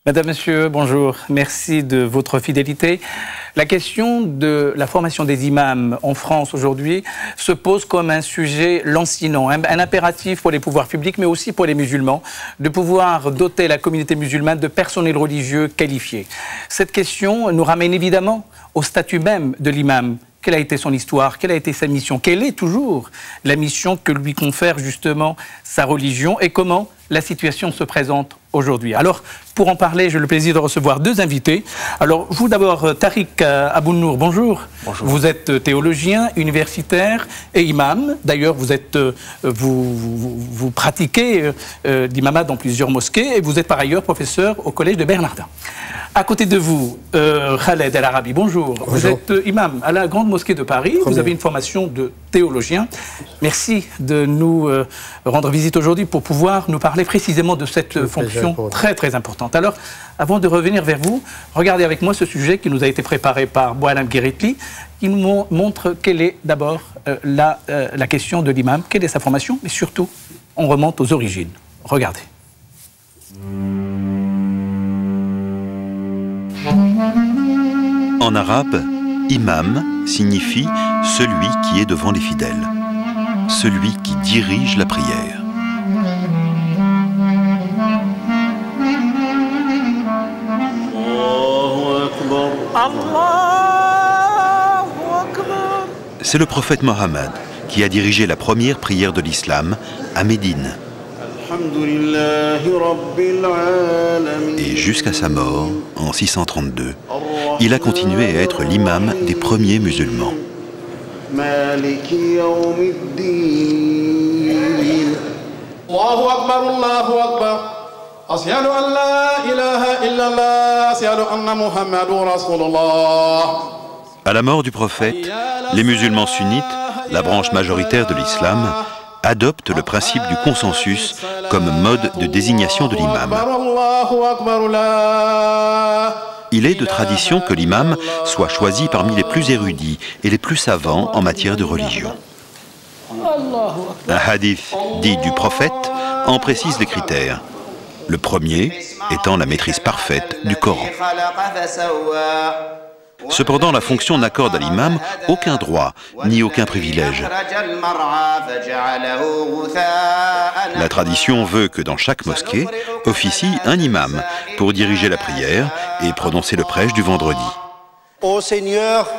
Madame, Monsieur, bonjour. Merci de votre fidélité. La question de la formation des imams en France aujourd'hui se pose comme un sujet lancinant, un impératif pour les pouvoirs publics, mais aussi pour les musulmans, de pouvoir doter la communauté musulmane de personnel religieux qualifié. Cette question nous ramène évidemment au statut même de l'imam. Quelle a été son histoire? Quelle a été sa mission? Quelle est toujours la mission que lui confère justement sa religion? Et comment la situation se présente aujourd'hui? Alors, pour en parler, j'ai le plaisir de recevoir deux invités. Alors, vous d'abord, Tariq Abou-Nour, bonjour. Bonjour. Vous êtes théologien, universitaire et imam. D'ailleurs, vous pratiquez l'imamat dans plusieurs mosquées et vous êtes par ailleurs professeur au collège de Bernardin. À côté de vous, Khaled El Arabi, bonjour. Bonjour. Vous êtes imam à la Grande Mosquée de Paris. Vous avez une formation de théologien. Merci de nous rendre visite aujourd'hui pour pouvoir nous parler précisément de cette fonction très très importante. Alors, avant de revenir vers vous, regardez avec moi ce sujet qui nous a été préparé par Boualem Gueritli, qui nous montre quelle est d'abord la question de l'imam, quelle est sa formation, mais surtout, on remonte aux origines. Regardez. En arabe, imam signifie celui qui est devant les fidèles, celui qui dirige la prière. C'est le prophète Mohammed qui a dirigé la première prière de l'islam à Médine. Et jusqu'à sa mort, en 632, il a continué à être l'imam des premiers musulmans. À la mort du prophète, les musulmans sunnites, la branche majoritaire de l'islam, adoptent le principe du consensus comme mode de désignation de l'imam. Il est de tradition que l'imam soit choisi parmi les plus érudits et les plus savants en matière de religion. Un hadith dit du prophète en précise les critères. Le premier étant la maîtrise parfaite du Coran. Cependant, la fonction n'accorde à l'imam aucun droit ni aucun privilège. La tradition veut que dans chaque mosquée officie un imam pour diriger la prière et prononcer le prêche du vendredi. Ô Seigneur,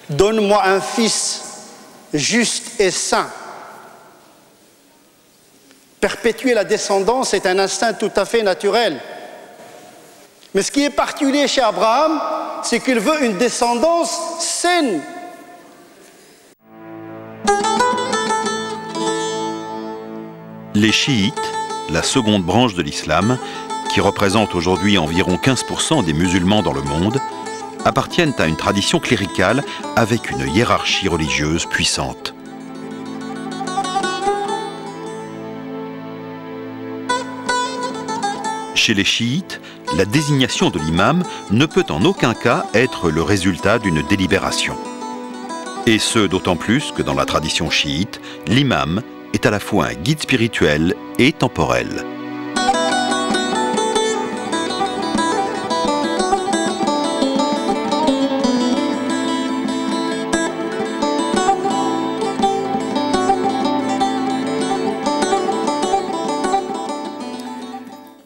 donne-moi un fils juste et saint. Perpétuer la descendance est un instinct tout à fait naturel. Mais ce qui est particulier chez Abraham, c'est qu'il veut une descendance saine. Les chiites, la seconde branche de l'islam, qui représente aujourd'hui environ 15% des musulmans dans le monde, appartiennent à une tradition cléricale avec une hiérarchie religieuse puissante. Chez les chiites, la désignation de l'imam ne peut en aucun cas être le résultat d'une délibération. Et ce, d'autant plus que dans la tradition chiite, l'imam est à la fois un guide spirituel et temporel.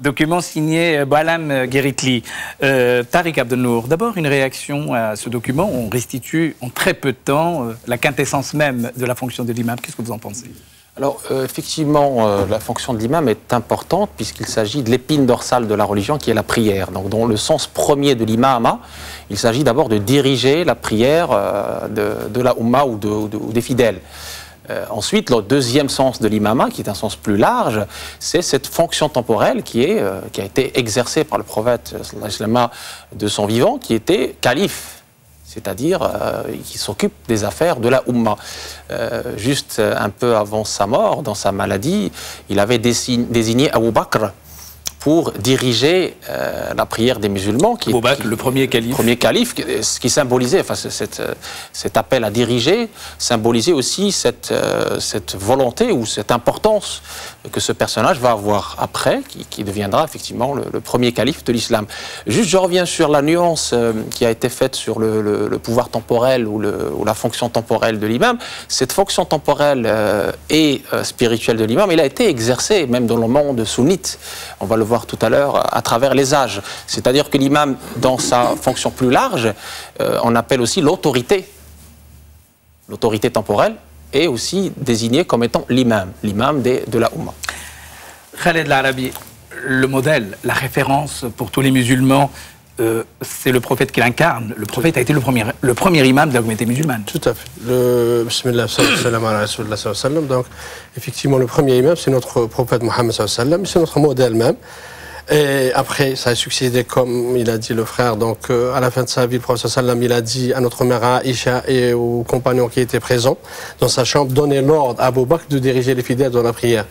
Document signé Boualem Gueritli. Tariq Abou-Nour, d'abord une réaction à ce document. On restitue en très peu de temps la quintessence même de la fonction de l'imam. Qu'est-ce que vous en pensez? Alors, effectivement, la fonction de l'imam est importante puisqu'il s'agit de l'épine dorsale de la religion qui est la prière. Donc, dans le sens premier de l'imama, il s'agit d'abord de diriger la prière de la Oumma ou des fidèles. Ensuite, le deuxième sens de l'imama, qui est un sens plus large, c'est cette fonction temporelle qui a été exercée par le prophète de son vivant, qui était calife, c'est-à-dire qui s'occupe des affaires de la Oumma. Juste un peu avant sa mort, dans sa maladie, il avait désigné Abu Bakr pour diriger la prière des musulmans. Abu Bakr, le premier calife. Premier calife, ce qui symbolisait, enfin, cet appel à diriger, symbolisait aussi cette volonté ou cette importance que ce personnage va avoir après, qui deviendra effectivement le premier calife de l'islam. Juste, je reviens sur la nuance qui a été faite sur le pouvoir temporel ou la fonction temporelle de l'imam. Cette fonction temporelle et spirituelle de l'imam, elle a été exercée même dans le monde sunnite. On va le voir tout à l'heure à travers les âges. C'est-à-dire que l'imam, dans sa fonction plus large, on appelle aussi l'autorité. L'autorité temporelle est aussi désignée comme étant l'imam de la Oumma. Khaled Al-Arabi, le modèle, la référence pour tous les musulmans, c'est le prophète qui l'incarne. Le prophète a été le premier imam de la communauté musulmane. Tout à fait. Bismillah, salam ala rasulillah sallam. Donc, effectivement, le premier imam, c'est notre prophète Mohammed sallam, c'est notre modèle même. Et après, ça a succédé, comme il a dit le frère, donc à la fin de sa vie, le prophète sallam, il a dit à notre mère Aïcha et aux compagnons qui étaient présents dans sa chambre, donnez l'ordre à Abu Bakr de diriger les fidèles dans la prière.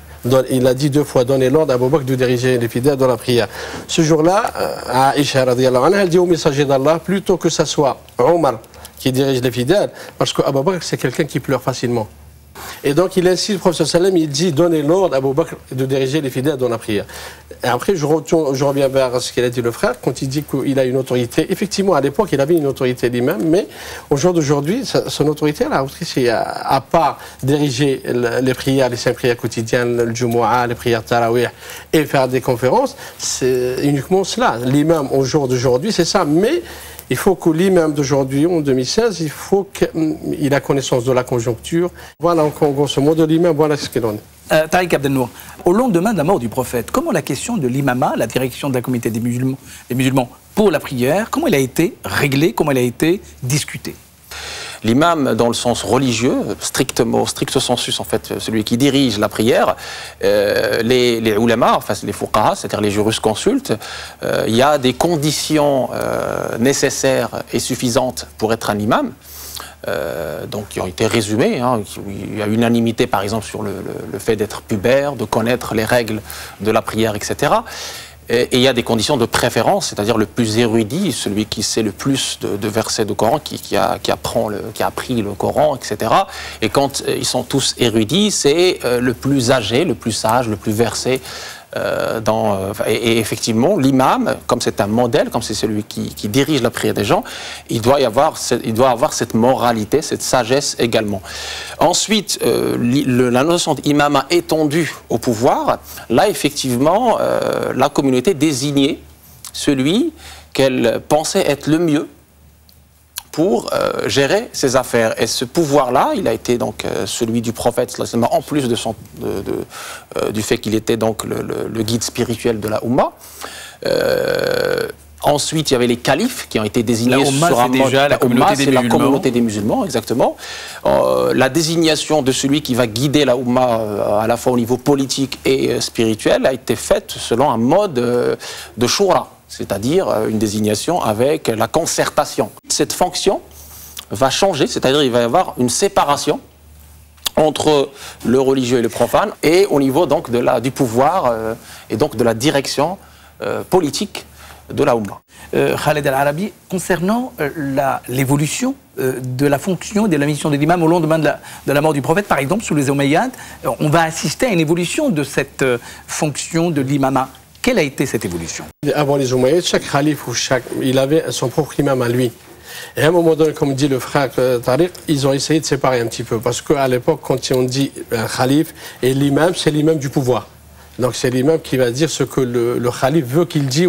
Il a dit 2 fois, donnez l'ordre à Abu Bakr de diriger les fidèles dans la prière. Ce jour-là, Aïcha radiyallahu anha, elle dit au messager d'Allah, plutôt que ça soit Omar qui dirige les fidèles, parce qu'Abu Bakr, c'est quelqu'un qui pleure facilement. Et donc il insiste, le prophète sallam, il dit donnez l'ordre à Abu Bakr de diriger les fidèles dans la prière. Et après je reviens vers ce qu'il a dit le frère, quand il dit qu'il a une autorité. Effectivement, à l'époque, il avait une autorité lui-même, mais au jour d'aujourd'hui, son autorité, elle a aussi, à part diriger les prières, les 5 prières quotidiennes, le Jumu'ah, les prières Tarawih, et faire des conférences, c'est uniquement cela. L'imam au jour d'aujourd'hui, c'est ça. Mais il faut que l'imam d'aujourd'hui, en 2016, il faut qu'il ait connaissance de la conjoncture. Voilà, en grosso modo, l'imam, voilà ce qu'il en est. Tariq Abdelnour, au lendemain de la mort du prophète, comment la question de l'imama, la direction de la communauté des musulmans pour la prière, comment elle a été réglée, comment elle a été discutée? L'imam, dans le sens religieux, stricto sensus, en fait, celui qui dirige la prière, les ulama, enfin les fuqaha, c'est-à-dire les jurisconsultes, il y a des conditions nécessaires et suffisantes pour être un imam. Donc, qui ont été résumées. Hein, il y a unanimité, par exemple, sur le fait d'être pubère, de connaître les règles de la prière, etc. Et il y a des conditions de préférence, c'est-à-dire le plus érudit, celui qui sait le plus de versets du Coran, qui a appris le Coran, etc. Et quand ils sont tous érudits, c'est le plus âgé, le plus sage, le plus versé. Et effectivement, l'imam, comme c'est un modèle, comme c'est celui qui dirige la prière des gens, il doit avoir cette moralité, cette sagesse également. Ensuite, la notion d'imam étendue au pouvoir, là, effectivement, la communauté désignait celui qu'elle pensait être le mieux pour gérer ses affaires. Et ce pouvoir-là, il a été donc celui du prophète, en plus du fait qu'il était donc le guide spirituel de la Oumma. Ensuite, il y avait les califes qui ont été désignés sur un mode. La communauté des musulmans, exactement. La désignation de celui qui va guider la Oumma à la fois au niveau politique et spirituel a été faite selon un mode de shura, c'est-à-dire une désignation avec la concertation. Cette fonction va changer, c'est-à-dire il va y avoir une séparation entre le religieux et le profane, et au niveau donc du pouvoir et donc de la direction politique de la Oumma. Khaled Al-Arabi, concernant l'évolution de la fonction et de la mission de l'imam au lendemain de la mort du prophète, par exemple, sous les Omeyyades, on va assister à une évolution de cette fonction de l'imama. Quelle a été cette évolution? Avant les Omeyyades, chaque calife il avait son propre imam à lui. Et à un moment donné, comme dit le frère Tariq, ils ont essayé de séparer un petit peu. Parce qu'à l'époque, quand on dit calife et l'imam, c'est l'imam du pouvoir. Donc c'est l'imam qui va dire ce que le calife veut qu'il dise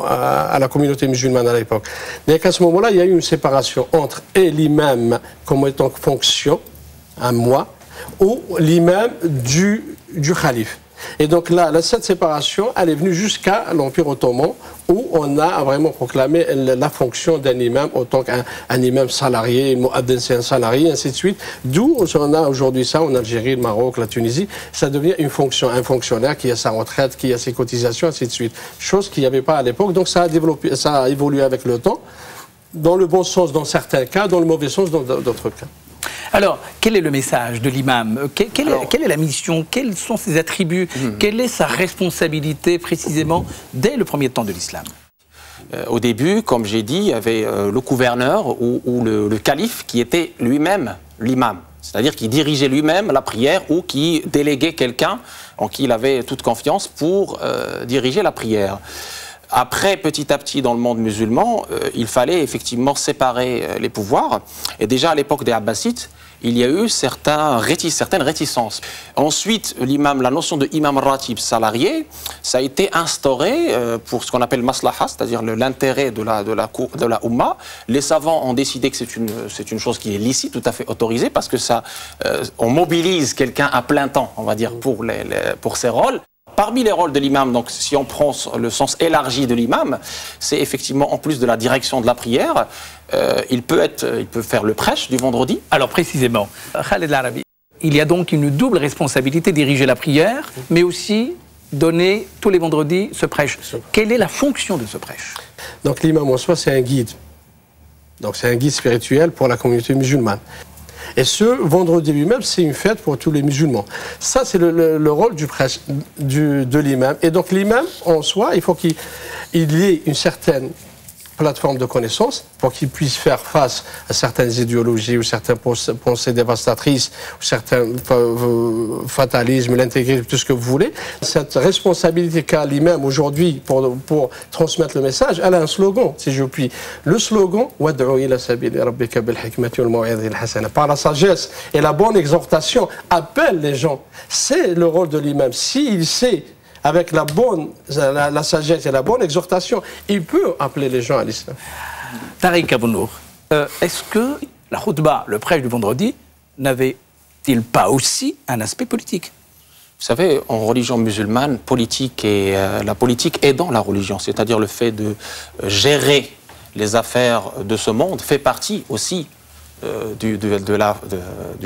à la communauté musulmane à l'époque. Mais qu'à ce moment-là, il y a eu une séparation entre l'imam comme étant fonction, un moi, ou l'imam du calife. Et donc là, cette séparation, elle est venue jusqu'à l'Empire ottoman, où on a vraiment proclamé la fonction d'un imam autant qu'un imam salarié, Muaddin c'est un salarié, ainsi de suite. D'où on a aujourd'hui ça en Algérie, le Maroc, la Tunisie, ça devient une fonction, un fonctionnaire qui a sa retraite, qui a ses cotisations, ainsi de suite. Chose qu'il n'y avait pas à l'époque, donc ça a évolué avec le temps, dans le bon sens dans certains cas, dans le mauvais sens dans d'autres cas. Alors, quel est le message de l'imam? Quelle est la mission? Quels sont ses attributs? Quelle est sa responsabilité précisément dès le premier temps de l'islam? Au début, comme j'ai dit, il y avait le gouverneur ou le calife qui était lui-même l'imam. C'est-à-dire qui dirigeait lui-même la prière ou qui déléguait quelqu'un en qui il avait toute confiance pour diriger la prière. Après, petit à petit, dans le monde musulman, il fallait effectivement séparer les pouvoirs. Et déjà à l'époque des Abbasides, il y a eu certaines réticences. Ensuite, l'imam, la notion de imam ratib salarié, ça a été instauré pour ce qu'on appelle maslaha, c'est-à-dire l'intérêt de la Ummah. Les savants ont décidé que c'est une chose qui est licite, tout à fait autorisée, parce que ça, on mobilise quelqu'un à plein temps, on va dire, pour ses rôles. Parmi les rôles de l'imam, donc si on prend le sens élargi de l'imam, c'est effectivement en plus de la direction de la prière, il peut faire le prêche du vendredi. Alors précisément, Khaled Larabi, il y a donc une double responsabilité, diriger la prière, mais aussi donner tous les vendredis ce prêche. Quelle est la fonction de ce prêche? Donc l'imam en soi, c'est un guide. Donc c'est un guide spirituel pour la communauté musulmane. Et ce vendredi lui-même, c'est une fête pour tous les musulmans. Ça, c'est le rôle du prêtre, de l'imam. Et donc l'imam, en soi, il faut qu'il y ait une certaine plateforme de connaissances pour qu'il puisse faire face à certaines idéologies ou certaines pensées dévastatrices ou certains fatalismes, l'intégrisme, tout ce que vous voulez. Cette responsabilité qu'a l'imam aujourd'hui pour transmettre le message, elle a un slogan, si je puis. Le slogan par la sagesse et la bonne exhortation, appelle les gens. C'est le rôle de l'imam. S'il sait avec la sagesse et la bonne exhortation, il peut appeler les gens à l'islam. Tariq Abounour, est-ce que la khutba, le prêche du vendredi, n'avait-il pas aussi un aspect politique? Vous savez, en religion musulmane, politique et la politique est dans la religion, c'est-à-dire le fait de gérer les affaires de ce monde fait partie aussi du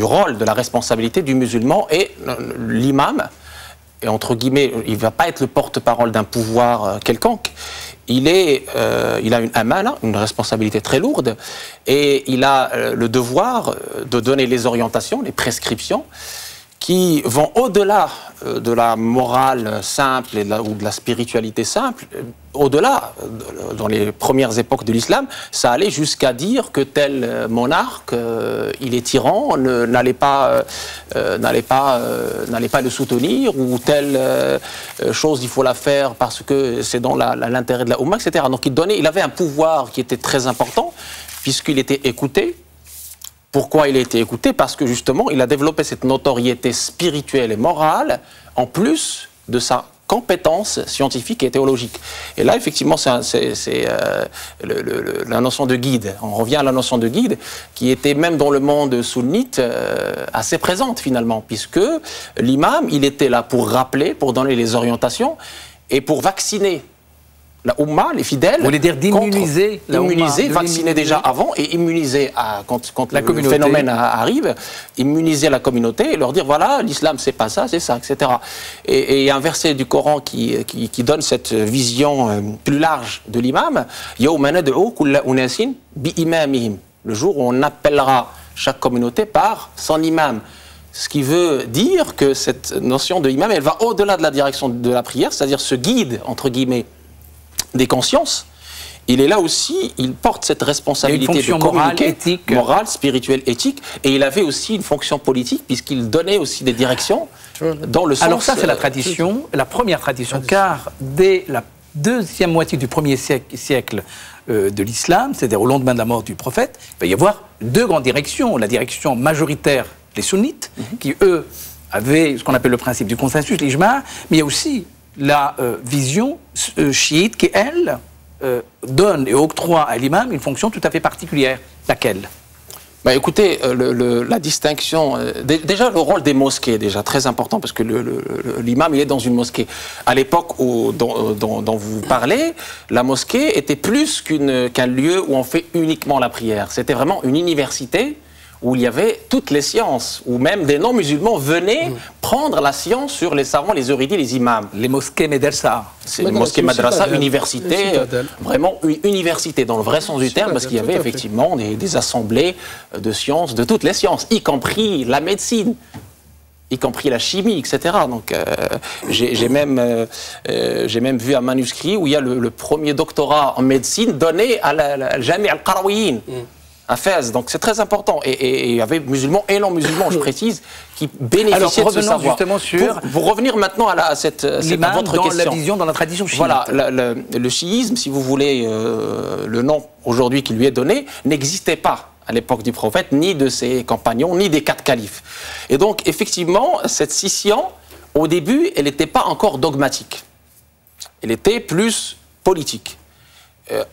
rôle, de la responsabilité du musulman, et l'imam, et entre guillemets, il ne va pas être le porte-parole d'un pouvoir quelconque. Il a une amana, une responsabilité très lourde, et il a le devoir de donner les orientations, les prescriptions, qui vont au-delà de la morale simple ou de la spiritualité simple. Au-delà, dans les premières époques de l'islam, ça allait jusqu'à dire que tel monarque, il est tyran, n'allait pas le soutenir, ou telle chose, il faut la faire parce que c'est dans l'intérêt de la Oumma, etc. Donc il avait un pouvoir qui était très important, puisqu'il était écouté. Pourquoi il a été écouté? Parce que justement, il a développé cette notoriété spirituelle et morale, en plus de sa compétence scientifique et théologique. Et là, effectivement, c'est la notion de guide. On revient à la notion de guide, qui était même dans le monde sunnite assez présente finalement, puisque l'imam, il était là pour rappeler, pour donner les orientations et pour vacciner la Oumma, les fidèles. Vous voulez dire d'immuniser la Oumma? Immuniser, vacciner déjà avant et immuniser quand le phénomène arrive, immuniser la communauté et leur dire voilà, l'islam c'est pas ça, c'est ça, etc. Et il y a un verset du Coran qui donne cette vision plus large de l'imam. Yawma nad'u kulla unasin bi imamihim. Le jour où on appellera chaque communauté par son imam. Ce qui veut dire que cette notion de imam, elle va au-delà de la direction de la prière, c'est-à-dire ce guide, entre guillemets, des consciences. Il est là aussi, il porte cette responsabilité de communiquer, morale, spirituelle, éthique, et il avait aussi une fonction politique, puisqu'il donnait aussi des directions dans le sens... Alors ça, c'est la tradition, la première tradition, car dès la deuxième moitié du premier siècle de l'islam, c'est-à-dire au lendemain de la mort du prophète, il va y avoir deux grandes directions. La direction majoritaire, les sunnites, qui eux avaient ce qu'on appelle le principe du consensus, l'ijma', mais il y a aussi la vision chiite qui, elle, donne et octroie à l'imam une fonction tout à fait particulière. Laquelle? Bah écoutez, la distinction, déjà le rôle des mosquées, déjà très important, parce que l'imam il est dans une mosquée. À l'époque dont vous parlez, la mosquée était plus qu'un lieu où on fait uniquement la prière. C'était vraiment une université où il y avait toutes les sciences, où même des non-musulmans venaient prendre la science sur les savants, les érudits, les imams. Les mosquées Médelsa. C'est une mosquée madrasa, université, vraiment une université dans le vrai sens du terme, parce qu'il y avait effectivement des assemblées de sciences, de toutes les sciences, y compris la médecine, y compris la chimie, etc. Donc j'ai même vu un manuscrit où il y a le premier doctorat en médecine donné à la Jami' al-Qarawiyyin. À Fès, donc c'est très important. Et il y avait musulmans et non-musulmans, je précise, qui bénéficiaient de ce savoir. Justement sur pour revenir maintenant à votre question. Dans la vision, dans la tradition chiite. Voilà, le chiisme, si vous voulez, le nom aujourd'hui qui lui est donné, n'existait pas à l'époque du prophète, ni de ses compagnons, ni des 4 califes. Et donc, effectivement, cette scission, au début, elle n'était pas encore dogmatique. Elle était plus politique.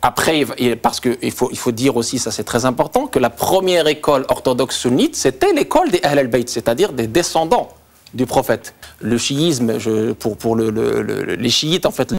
Après, parce qu'il faut dire aussi, ça c'est très important, que la première école orthodoxe sunnite, c'était l'école des Ahl al-Bayt, c'est-à-dire des descendants du prophète. Le chiisme, pour les chiites, en fait,